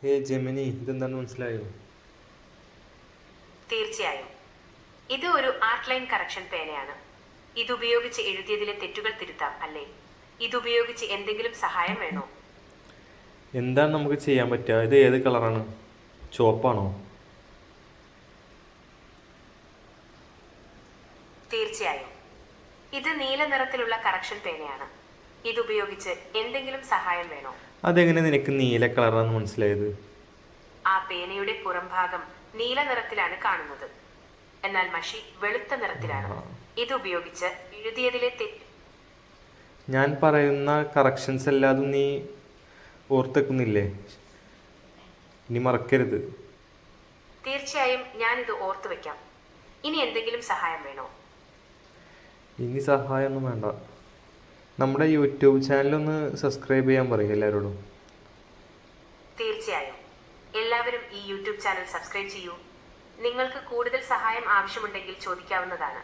ഹേ Gemini, ഇതെന്താണെന്ന് മനസ്സിലായോ? തീർച്ചയായും. ഇത് ഒരു ആർട്ട് ലൈൻ കറക്ഷൻ പേനയാണ്. ഇതുപയോഗിച്ച് എഴുതിയതിലെ തെറ്റുകൾ തിരുത്താം, അല്ലേ? ഇതുപയോഗിച്ച് എന്തെങ്കിലും സഹായം വേണോ? എന്താണ് നമുക്ക് ചെയ്യാൻ പറ്റുക? ഇത് ഏത് കളറാണ്? ചുവപ്പാണോ? തീർച്ചയായും. ഇത് നീല നിറത്തിലുള്ള കറക്ഷൻ പേനയാണ്. ഇതുപയോഗിച്ച് എന്തെങ്കിലും സഹായം വേണോ? അതെങ്ങനെ നിനക്ക് നീല കളറാണെന്ന് മനസ്സിലായത്? ആ പേനയുടെ പുറംഭാഗം നീല നിറത്തിലാണ് കാണുന്നത്, എന്നാൽ മഷി വെളുത്ത നിറത്തിലാണ്. ഇതുപയോഗിച്ച് എഴുതിയതിലെ തെറ്റ്. ഞാൻ പറയുന്ന കറക്ഷൻസ് എല്ലാതും നീ ഓർത്തെക്കുന്നില്ലേ? ഇനി മറക്കരുത്. തീർച്ചയായും ഞാൻ ഇത് ഓർത്തു വെക്കാം. ഇനി എന്തെങ്കിലും സഹായം വേണോ? ഇനി സഹായമൊന്നും വേണ്ട. നമ്മുടെ യൂട്യൂബ് ചാനലൊന്ന് സബ്സ്ക്രൈബ് ചെയ്യാൻ പറയും എല്ലാവരോടും. തീർച്ചയായും. എല്ലാവരും ഈ യൂട്യൂബ് ചാനൽ സബ്സ്ക്രൈബ് ചെയ്യൂ. നിങ്ങൾക്ക് കൂടുതൽ സഹായം ആവശ്യമുണ്ടെങ്കിൽ ചോദിക്കാവുന്നതാണ്.